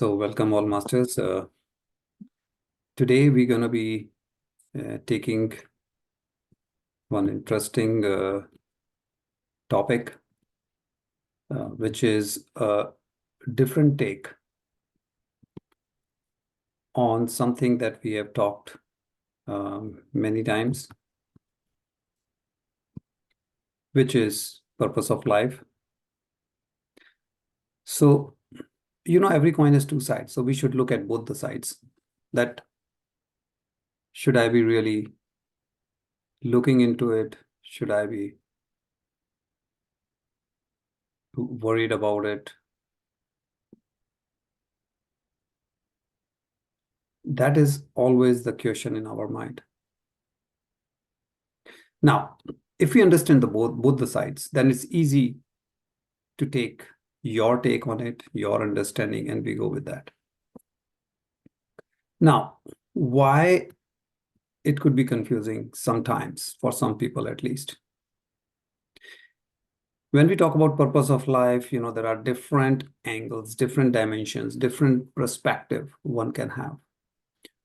So welcome all masters. Today we're going to be taking one interesting topic, which is a different take on something that we have talked many times, which is purpose of life. So, every coin has two sides. So we should look at both the sides. That should I be really looking into it? Should I be worried about it? That is always the question in our mind. Now, if we understand both the sides, then it's easy to take your take on it, your understanding, and we go with that. Now, why it could be confusing sometimes, for some people at least. When we talk about purpose of life, there are different angles, different dimensions, different perspective one can have.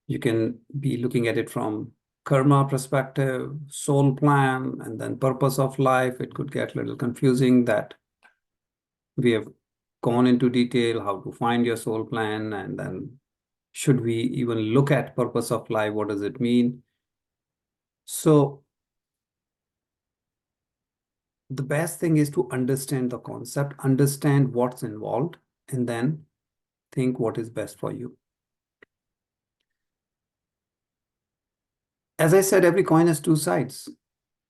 You can be looking at it from karma perspective, soul plan, and then purpose of life. It could get a little confusing that we have gone into detail how to find your soul plan, and then should we even look at purpose of life? What does it mean? So the best thing is to understand the concept, understand what's involved, and then think what is best for you. As I said, every coin has two sides.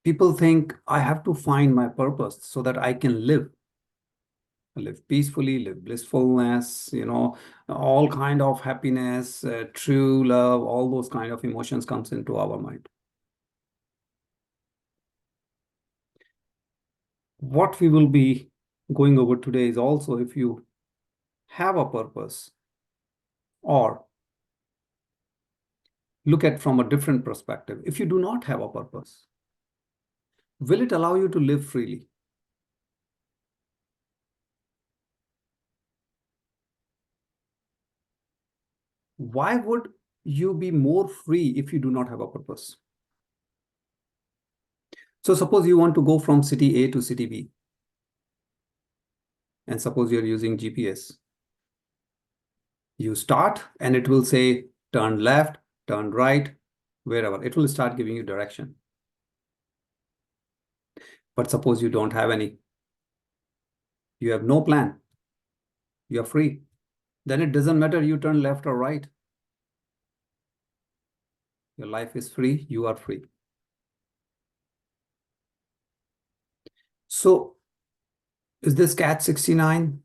People think I have to find my purpose so that I can live peacefully, live blissfulness, all kind of happiness, true love, all those kind of emotions comes into our mind. What we will be going over today is also if you have a purpose or look at from a different perspective. If you do not have a purpose, will it allow you to live freely? Why would you be more free if you do not have a purpose? So suppose you want to go from city A to city B, and suppose you're using GPS. You start and it will say turn left, turn right, wherever. It will start giving you direction. But suppose you don't have any. You have no plan. You're free. Then it doesn't matter you turn left or right. Your life is free. You are free. So is this catch 69?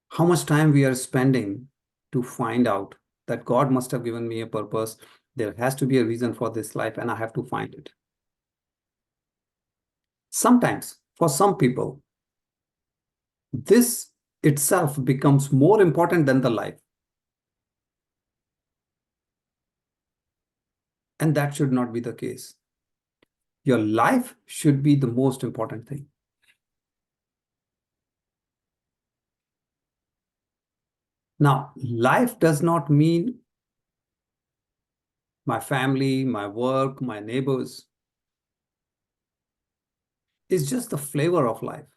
How much time we are spending to find out that God must have given me a purpose. There has to be a reason for this life and I have to find it. Sometimes for some people, this itself becomes more important than the life. And that should not be the case. Your life should be the most important thing. Now, life does not mean my family, my work, my neighbors. It's just the flavor of life.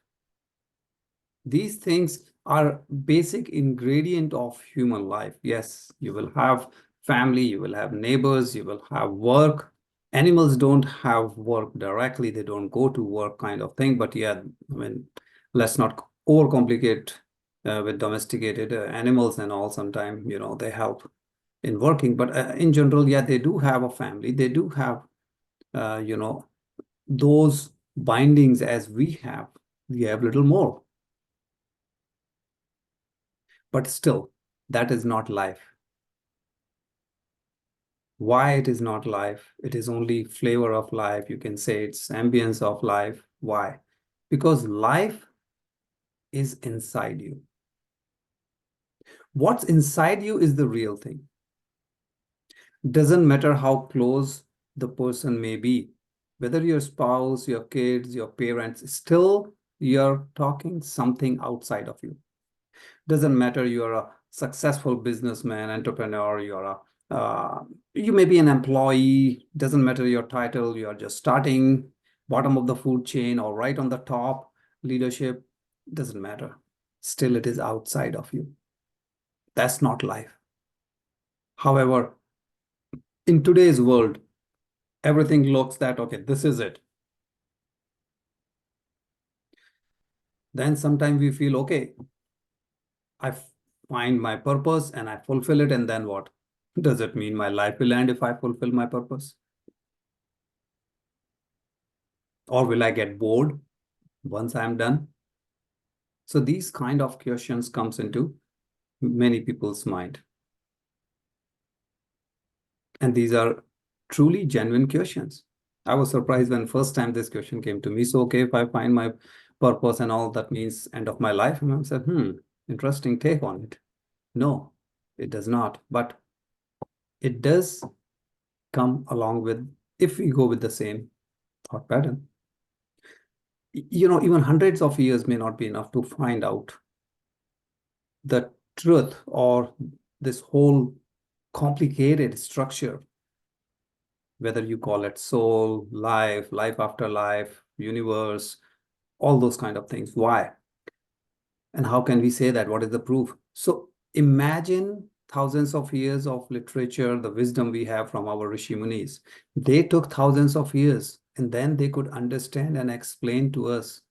These things are basic ingredient of human life. Yes, you will have family, you will have neighbors, you will have work. Animals don't have work directly. They don't go to work kind of thing. But yeah, let's not overcomplicate with domesticated animals and all. Sometimes, they help in working. But in general, yeah, they do have a family. They do have, those bindings as we have. We have little more. But still, that is not life. Why it is not life? It is only flavor of life. You can say it's ambience of life. Why? Because life is inside you. What's inside you is the real thing. Doesn't matter how close the person may be, whether your spouse, your kids, your parents, still you're talking something outside of you. Doesn't matter you're a successful businessman, entrepreneur, you may be an employee, doesn't matter your title, you're just starting, bottom of the food chain or right on the top, leadership, doesn't matter. Still, it is outside of you. That's not life. However, in today's world, everything looks that, okay, this is it. Then sometimes we feel, okay, I find my purpose and I fulfill it, and then what? Does it mean my life will end if I fulfill my purpose? Or will I get bored once I'm done? So these kind of questions comes into many people's mind. And these are truly genuine questions. I was surprised when first time this question came to me. So, okay, if I find my purpose and all, that means end of my life. And I said, interesting take on it. No, it does not. But it does come along with, if we go with the same thought pattern. Even hundreds of years may not be enough to find out the truth or this whole complicated structure, whether you call it soul, life, life after life, universe, all those kind of things. Why? And how can we say that? What is the proof? So imagine thousands of years of literature, the wisdom we have from our Rishi Munis. They took thousands of years and then they could understand and explain to us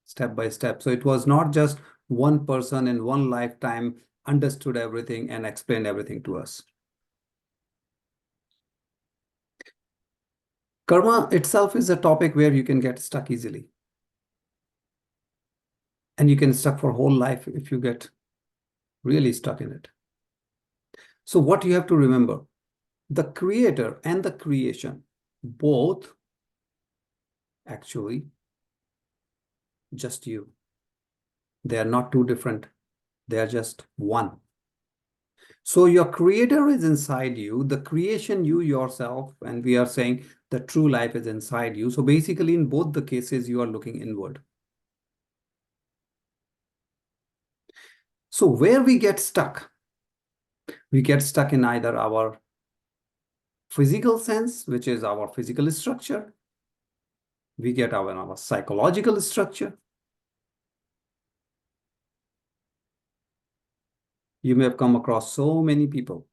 step by step. So it was not just one person in one lifetime understood everything and explained everything to us. Karma itself is a topic where you can get stuck easily. And you can stuck for whole life if you get really stuck in it. So what you have to remember, the creator and the creation, both actually just you. They are not two different. They are just one. So your creator is inside you, the creation you yourself, and we are saying the true life is inside you. So basically in both the cases, you are looking inward. So where we get stuck in either our physical sense, which is our physical structure. We get our psychological structure. You may have come across so many people.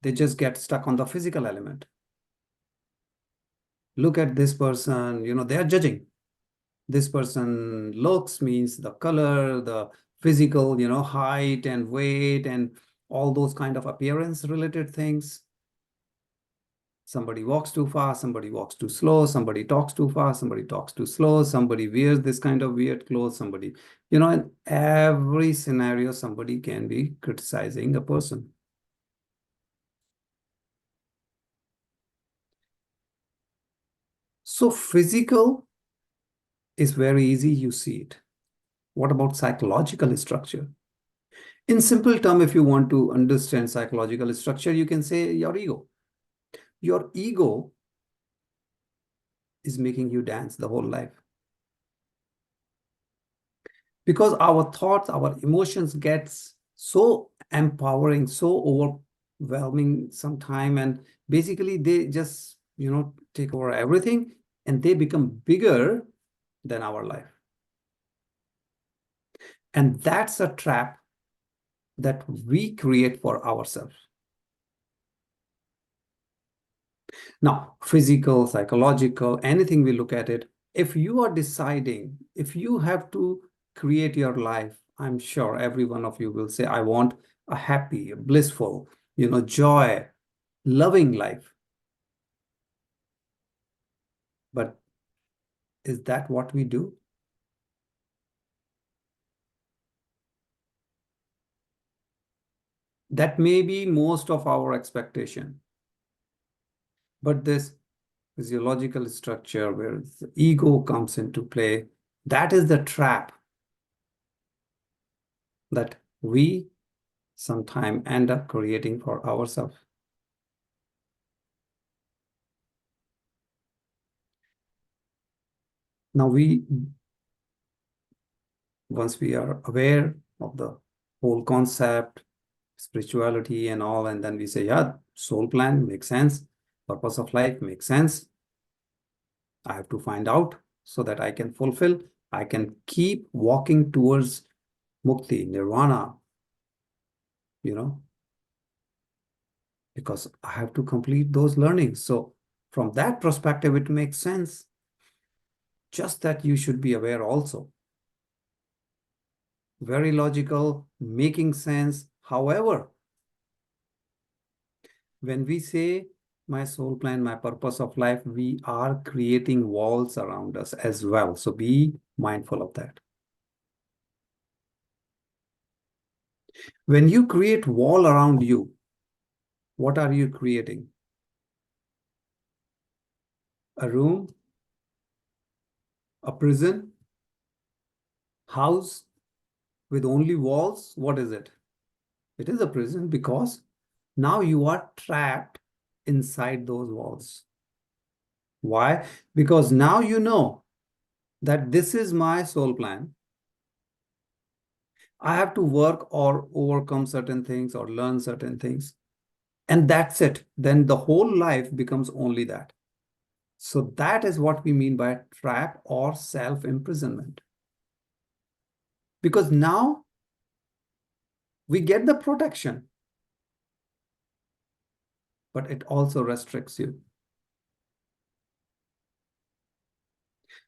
They just get stuck on the physical element. Look at this person, they are judging. This person looks means the color, the physical, height and weight and all those kind of appearance related things. Somebody walks too fast, somebody walks too slow, somebody talks too fast, somebody talks too slow, somebody wears this kind of weird clothes, somebody, in every scenario, somebody can be criticizing a person. So physical is very easy, you see it. What about psychological structure? In simple term, if you want to understand psychological structure, you can say your ego. Your ego is making you dance the whole life. Because our thoughts, our emotions gets so empowering, so overwhelming sometime, and basically they just, take over everything and they become bigger than our life. And that's a trap that we create for ourselves. Now, physical, psychological, anything we look at it, if you are deciding, if you have to create your life, I'm sure every one of you will say, I want a happy, blissful, joy, loving life. But is that what we do? That may be most of our expectation. But this physiological structure where the ego comes into play, that is the trap that we sometime end up creating for ourselves. Now Once we are aware of the whole concept, spirituality and all, and then we say, yeah, soul plan makes sense, purpose of life makes sense. I have to find out so that I can fulfill, I can keep walking towards mukti, nirvana, you know, because I have to complete those learnings. So from that perspective, it makes sense. Just that you should be aware also. Very logical, making sense. However, when we say my soul plan, my purpose of life, we are creating walls around us as well. So be mindful of that. When you create wall around you, what are you creating? A room, a prison, house with only walls? What is it? It is a prison because now you are trapped inside those walls. Why? Because now you know that this is my soul plan. I have to work or overcome certain things or learn certain things. And that's it. Then the whole life becomes only that. So that is what we mean by trap or self-imprisonment. Because now we get the protection, but it also restricts you.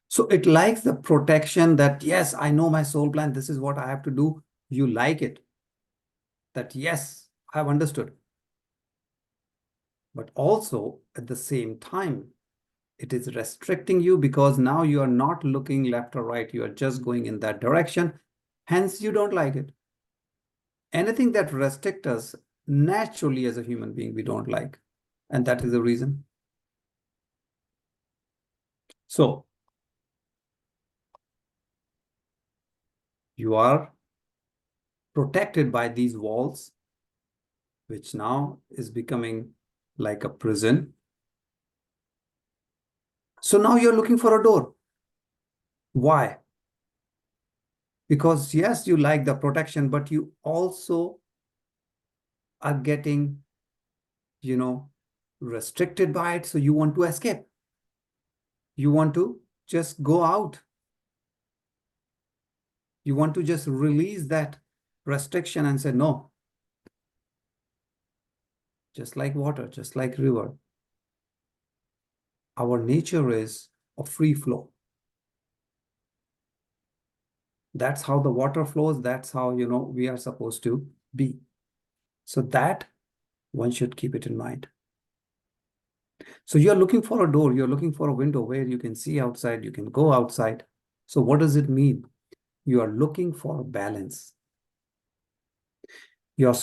So it likes the protection that, yes, I know my soul plan. This is what I have to do. You like it. That, yes, I have understood. But also at the same time, it is restricting you because now you are not looking left or right. You are just going in that direction. Hence, you don't like it. Anything that restricts us naturally as a human being, we don't like. And that is the reason. So you are protected by these walls, which now is becoming like a prison. So now you're looking for a door. Why? Because yes, you like the protection, but you also are getting, restricted by it. So you want to escape. You want to just go out. You want to just release that restriction and say, no, just like water, just like river. Our nature is a free flow. That's how the water flows. That's how, we are supposed to be. So that one should keep it in mind. So you're looking for a door, you're looking for a window where you can see outside, you can go outside. So what does it mean? You are looking for balance. Your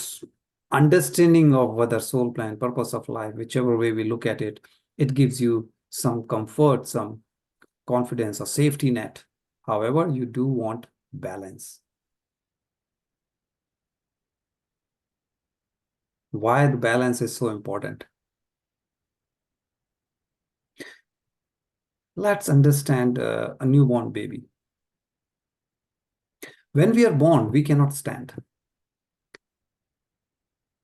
understanding of whether soul plan, purpose of life, whichever way we look at it, it gives you some comfort, some confidence, or safety net. However, you do want balance. Why the balance is so important? Let's understand a newborn baby. When we are born, we cannot stand.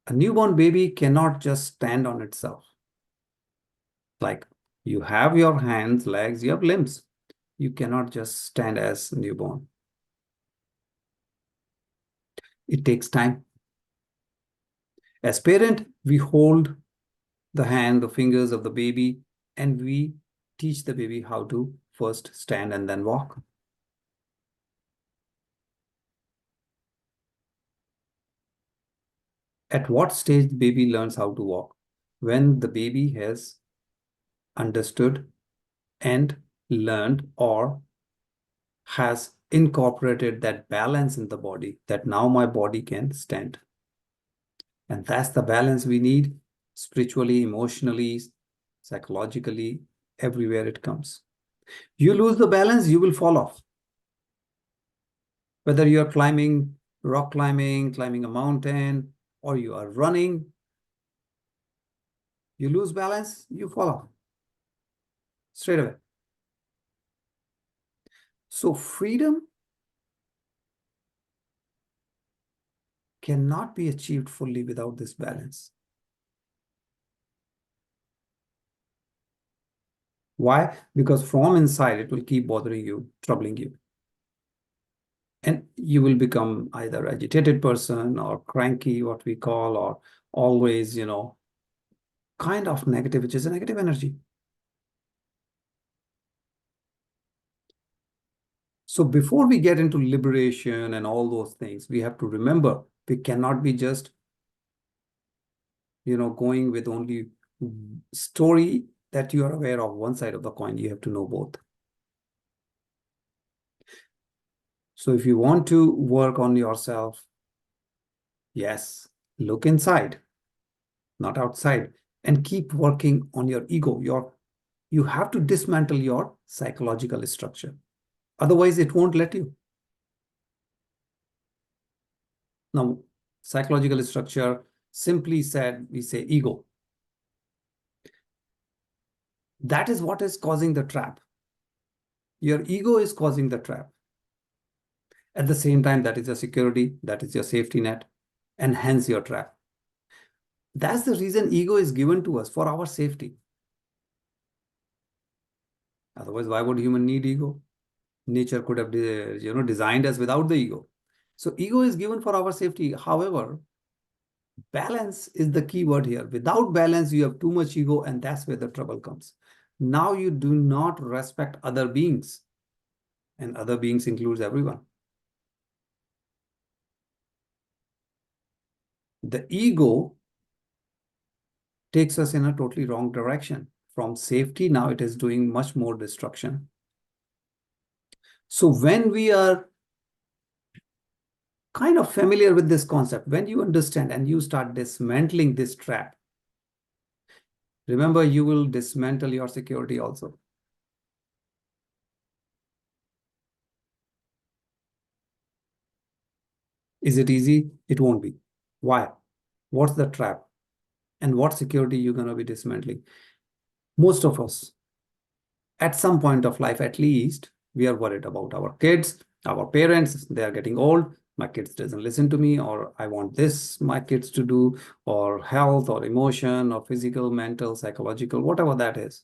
A newborn baby cannot just stand on itself. Like you have your hands, legs, you have limbs. You cannot just stand as newborn. It takes time. As parent, we hold the hand, the fingers of the baby, and we teach the baby how to first stand and then walk. At what stage the baby learns how to walk? When the baby has understood and learned or has incorporated that balance in the body, that now my body can stand. And that's the balance we need spiritually, emotionally, psychologically, everywhere it comes. You lose the balance, you will fall off. Whether you're climbing, rock climbing, climbing a mountain, or you are running, you lose balance, you fall off straight away. So freedom cannot be achieved fully without this balance. Why? Because from inside, it will keep bothering you, troubling you. And you will become either agitated person or cranky, what we call, or always, kind of negative, which is a negative energy. So before we get into liberation and all those things, we have to remember we cannot be just, going with only story that you are aware of one side of the coin. You have to know both. So if you want to work on yourself, yes, look inside, not outside, and keep working on your ego. You have to dismantle your psychological structure. Otherwise, it won't let you. Now, psychological structure, simply said, we say ego. That is what is causing the trap. Your ego is causing the trap. At the same time, that is your security, that is your safety net, and hence your trap. That's the reason ego is given to us, for our safety. Otherwise, why would human need ego? Nature could have, designed us without the ego. So ego is given for our safety. However, balance is the key word here. Without balance, you have too much ego, and that's where the trouble comes. Now you do not respect other beings, and other beings includes everyone. The ego takes us in a totally wrong direction. From safety, now it is doing much more destruction. So when we are kind of familiar with this concept, when you understand and you start dismantling this trap, remember, you will dismantle your security also. Is it easy? It won't be. Why? What's the trap? And what security you're going to be dismantling? Most of us, at some point of life, at least, we are worried about our kids, our parents. They are getting old. My kids doesn't listen to me, or I want this my kids to do, or health or emotion or physical, mental, psychological, whatever that is.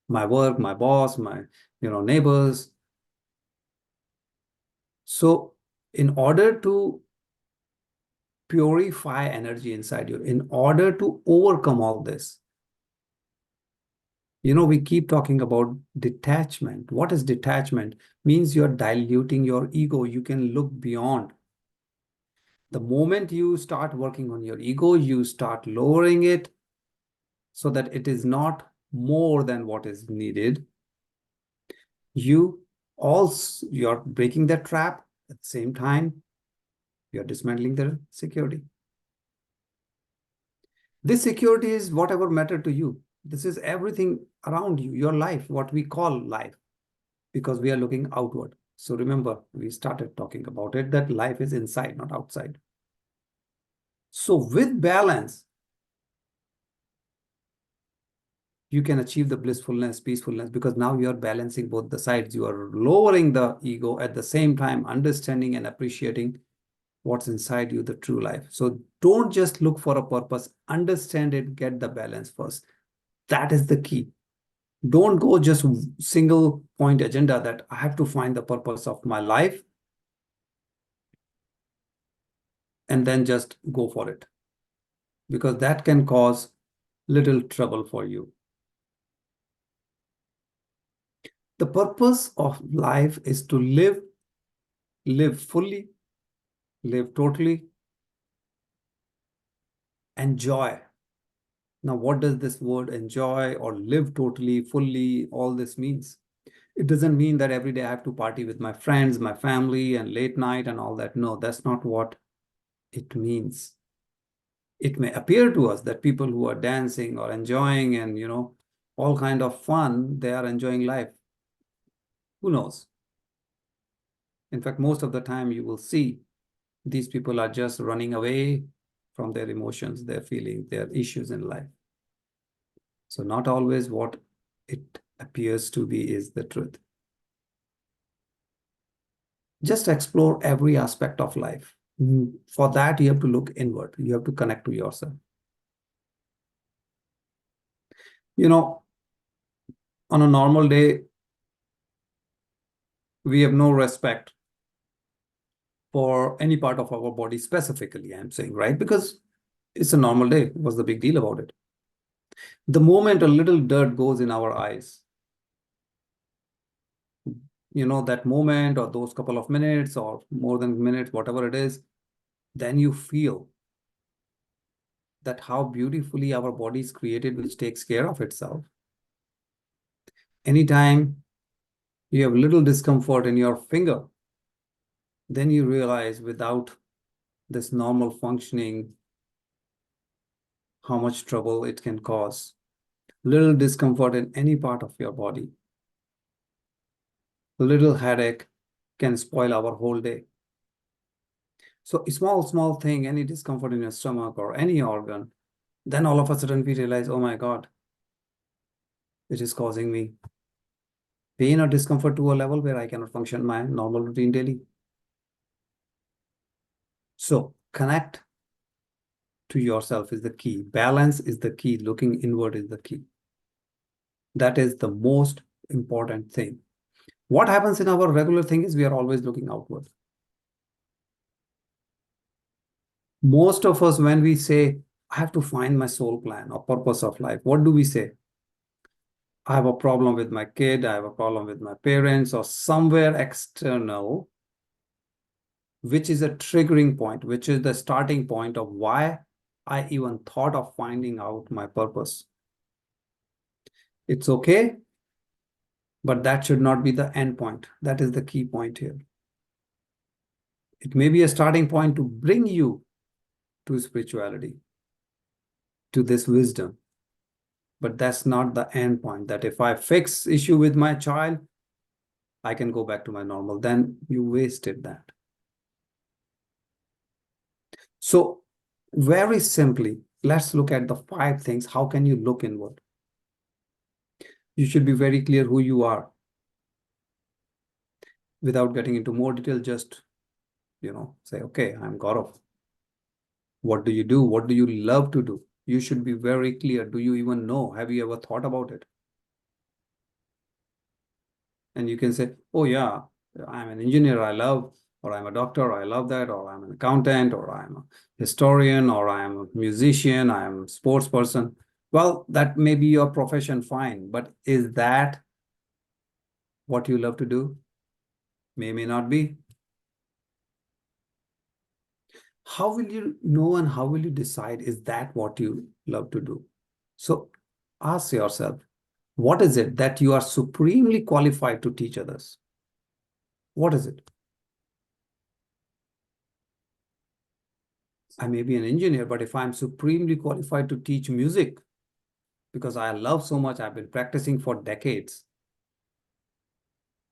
My work, my boss, my neighbors. So in order to purify energy inside you, in order to overcome all this, we keep talking about detachment. What is detachment? Means you're diluting your ego. You can look beyond. The moment you start working on your ego, you start lowering it so that it is not more than what is needed. You're breaking that trap. At the same time, you're dismantling the security. This security is whatever matter to you. This is everything around you, your life, what we call life, because we are looking outward. So remember, we started talking about it, that life is inside, not outside. So with balance, you can achieve the blissfulness, peacefulness, because now you are balancing both the sides. You are lowering the ego, at the same time understanding and appreciating what's inside you, the true life. So don't just look for a purpose, understand it, get the balance first. That is the key. Don't go just single point agenda that I have to find the purpose of my life and then just go for it, because that can cause little trouble for you. The purpose of life is to live fully, live totally, enjoy. Now, what does this word enjoy or live totally, fully, all this means? It doesn't mean that every day I have to party with my friends, my family, and late night and all that. No, that's not what it means. It may appear to us that people who are dancing or enjoying and, all kind of fun, they are enjoying life. Who knows? In fact, most of the time you will see these people are just running away from their emotions, their feelings, their issues in life. So not always what it appears to be is the truth. Just explore every aspect of life. For that, you have to look inward. You have to connect to yourself. You know, on a normal day, we have no respect for any part of our body specifically, I'm saying, right? Because it's a normal day. What's the big deal about it? The moment a little dirt goes in our eyes, that moment or those couple of minutes or more than minutes, whatever it is, then you feel that how beautifully our body is created, which takes care of itself. Anytime you have little discomfort in your finger, then you realize without this normal functioning, how much trouble it can cause. Little discomfort in any part of your body, a little headache can spoil our whole day. So a small thing, any discomfort in your stomach or any organ, then all of a sudden we realize, oh my God, it is causing me pain or discomfort to a level where I cannot function my normal routine daily. So connect to yourself is the key. Balance is the key. Looking inward is the key. That is the most important thing. What happens in our regular thing is we are always looking outward. Most of us, when we say, I have to find my soul plan or purpose of life, what do we say? I have a problem with my kid, I have a problem with my parents, or somewhere external, which is a triggering point, which is the starting point of why I even thought of finding out my purpose. It's okay, but that should not be the end point. That is the key point here. It may be a starting point to bring you to spirituality, to this wisdom. But that's not the end point, that if I fix issue with my child, I can go back to my normal. Then you wasted that. So very simply, let's look at the 5 things. How can you look inward? You should be very clear who you are. Without getting into more detail, just, say, okay, I'm Gaurav. What do you do? What do you love to do? You should be very clear. Do you even know? Have you ever thought about it? And you can say, oh yeah, I'm an engineer, I love, or I'm a doctor, I love that, or I'm an accountant, or I'm a historian, or I'm a musician, I'm a sports person. Well, that may be your profession, fine, but is that what you love to do? May not be. How will you know and how will you decide, is that what you love to do? So ask yourself, what is it that you are supremely qualified to teach others? What is it? I may be an engineer, but if I'm supremely qualified to teach music, because I love so much, I've been practicing for decades,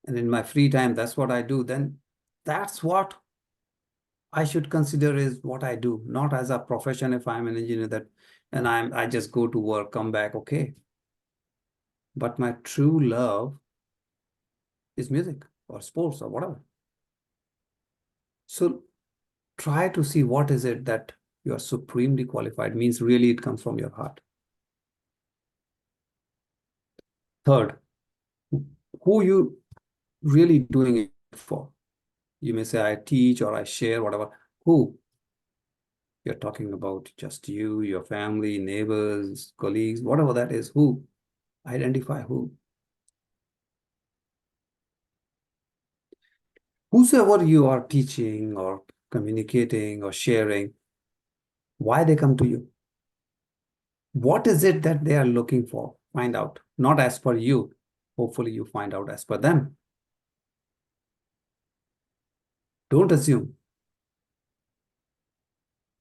and in my free time, that's what I do, then that's what I should consider is what I do, not as a profession if I'm an engineer and I just go to work, come back, okay. But my true love is music or sports or whatever. So try to see what is it that you are supremely qualified, means really it comes from your heart. Third, who you really doing it for? You may say, I teach or I share, whatever. Who? You're talking about just you, your family, neighbors, colleagues, whatever that is. Who? Identify who. Whosoever you are teaching or communicating or sharing, why they come to you? What is it that they are looking for? Find out. Not as per you. Hopefully you find out as per them. Don't assume.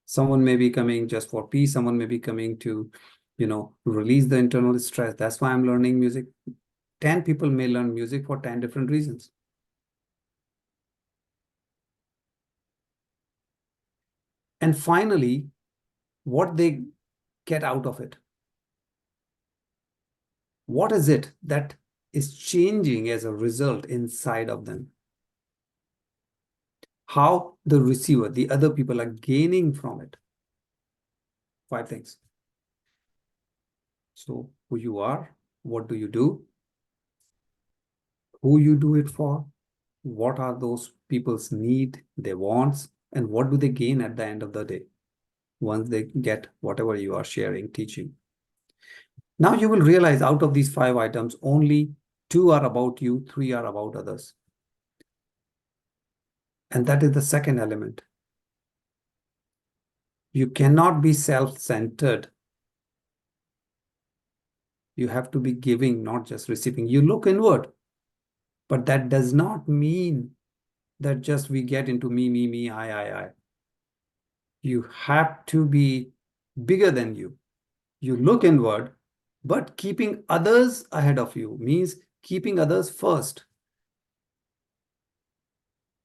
Someone may be coming just for peace. Someone may be coming to, release the internal stress. That's why I'm learning music. 10 people may learn music for 10 different reasons. And finally, what they get out of it. What is it that is changing as a result inside of them? how the receiver, the other people are gaining from it. 5 things. So who you are, what do you do, who you do it for, what are those people's need, their wants, and what do they gain at the end of the day once they get whatever you are sharing, teaching. Now you will realize out of these 5 items, only 2 are about you, 3 are about others. And that is the second element. You cannot be self-centered. You have to be giving, not just receiving. You look inward, but that does not mean that just we get into me, I. You have to be bigger than you. You look inward, but keeping others ahead of you means keeping others first.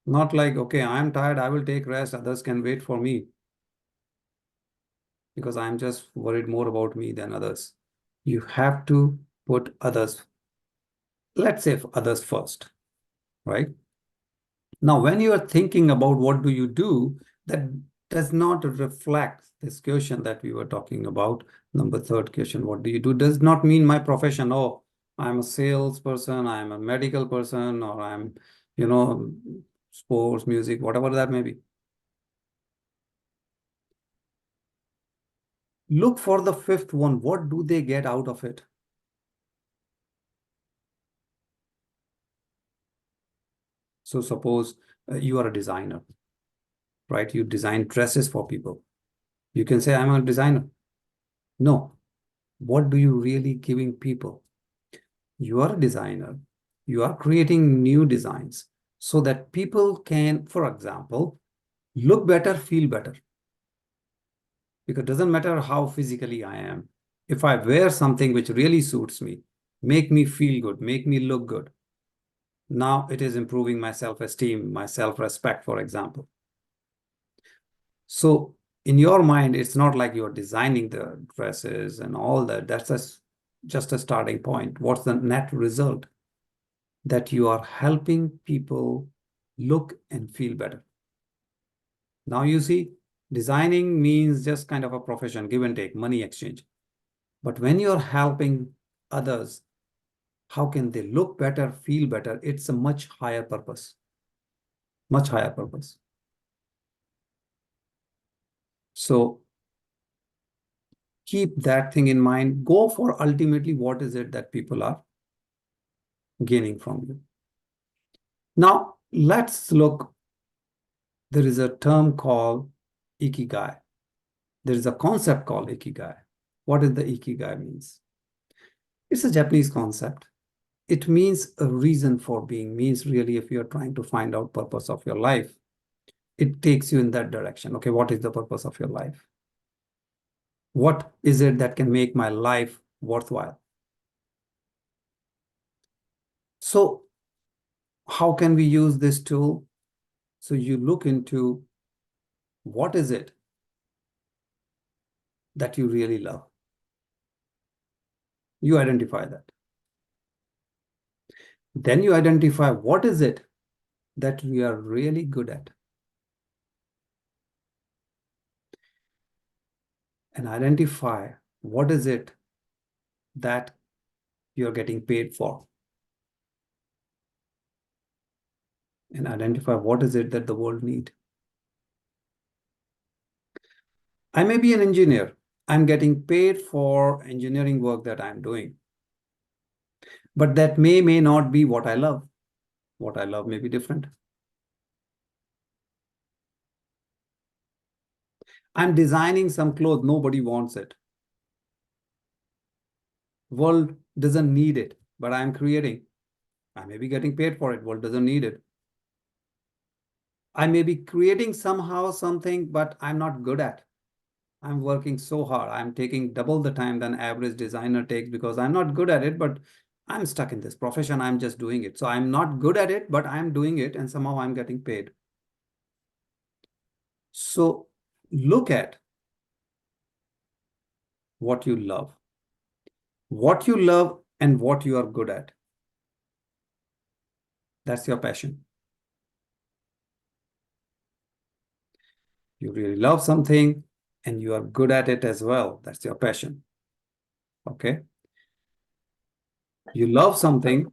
Not like, okay, I'm tired, I will take rest, others can wait for me because I'm just worried more about me than others. You have to put others, let's say others first, right? Now, when you are thinking about what do you do, that does not reflect this question that we were talking about. Number third question, what do you do? Does not mean my profession. Oh, I'm a salesperson, I'm a medical person, or I'm, you know, sports, music, whatever that may be. Look for the fifth one. What do they get out of it? So suppose you are a designer, right? You design dresses for people. You can say, I'm a designer. No. What do you really giving people? You are a designer. You are creating new designs so that people can, for example, look better, feel better. Because it doesn't matter how physically I am. If I wear something which really suits me, make me feel good, make me look good, now it is improving my self-esteem, my self-respect, for example. So in your mind, it's not like you're designing the dresses and all that. Just a starting point. What's the net result? That you are helping people look and feel better. Now you see, designing means just kind of a profession, give and take, money exchange. But when you're helping others, how can they look better, feel better? It's a much higher purpose, much higher purpose. So keep that thing in mind. Go for ultimately what is it that people are gaining from you. Now, let's look. There is a term called Ikigai. There is a concept called Ikigai. What is the Ikigai means? It's a Japanese concept. It means a reason for being, means really if you're trying to find out purpose of your life, it takes you in that direction. Okay, what is the purpose of your life? What is it that can make my life worthwhile? So how can we use this tool? So you look into what is it that you really love? You identify that. Then you identify what is it that we are really good at. And identify what is it that you're getting paid for. And identify what is it that the world need. I may be an engineer. I'm getting paid for engineering work that I'm doing. But that may not be what I love. What I love may be different. I'm designing some clothes. Nobody wants it. World doesn't need it, but I'm creating. I may be getting paid for it. World doesn't need it. I may be creating somehow something, but I'm not good at. I'm working so hard. I'm taking double the time than average designer takes because I'm not good at it, but I'm stuck in this profession. I'm just doing it. So I'm not good at it, but I'm doing it and somehow I'm getting paid. So look at what you love. What you love and what you are good at. That's your passion. You really love something and you are good at it as well. That's your passion. Okay. You love something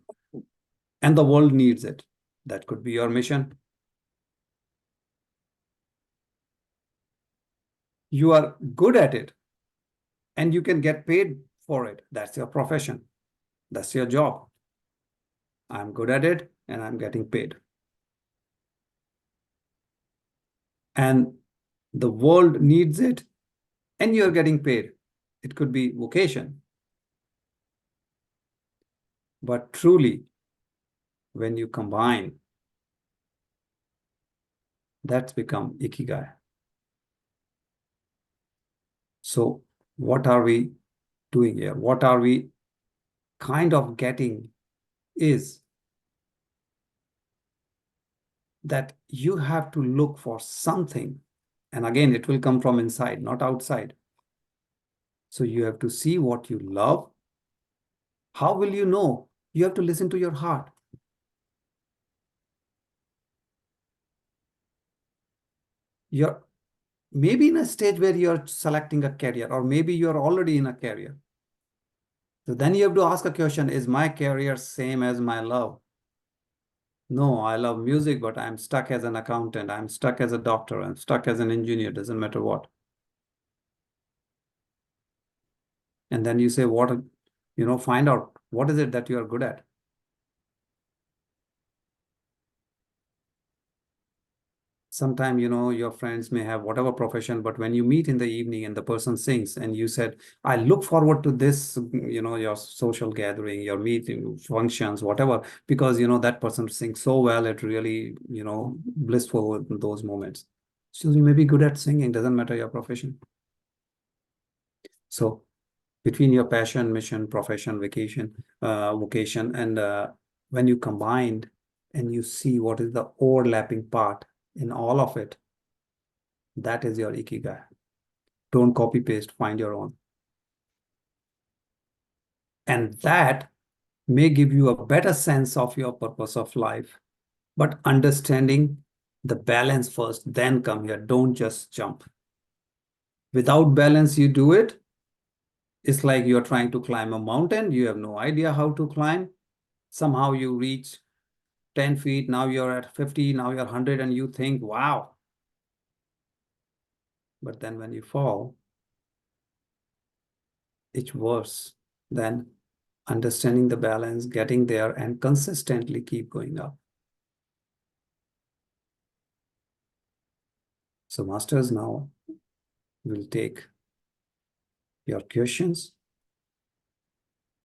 and the world needs it. That could be your mission. You are good at it and you can get paid for it. That's your profession. That's your job. I'm good at it and I'm getting paid. And the world needs it and you're getting paid. It could be vocation. But truly, when you combine, that's become Ikigai. So, what are we doing here? What are we kind of getting is that you have to look for something. And again, it will come from inside, not outside. So, you have to see what you love. How will you know? You have to listen to your heart. You're maybe in a stage where you're selecting a career, or maybe you're already in a career. So then you have to ask a question, is my career same as my love? No, I love music, but I'm stuck as an accountant. I'm stuck as a doctor. I'm stuck as an engineer. Doesn't matter what. And then you say, what, find out what is it that you are good at. Sometime, your friends may have whatever profession, but when you meet in the evening and the person sings and you said, I look forward to this, your social gathering, your meeting, functions, whatever, because, that person sings so well, it really, blissful in those moments. So you may be good at singing, doesn't matter your profession. So between your passion, mission, profession, vocation, and when you combined and you see what is the overlapping part in all of it, that is your Ikigai. Don't copy paste, find your own. And that may give you a better sense of your purpose of life. But understanding the balance first, then come here. Don't just jump. Without balance, you do it. It's like you're trying to climb a mountain. You have no idea how to climb. Somehow you reach 10 feet. Now you're at 50. Now you're 100 and you think, wow. But then when you fall, it's worse than understanding the balance, getting there, and consistently keep going up. So masters now will take your questions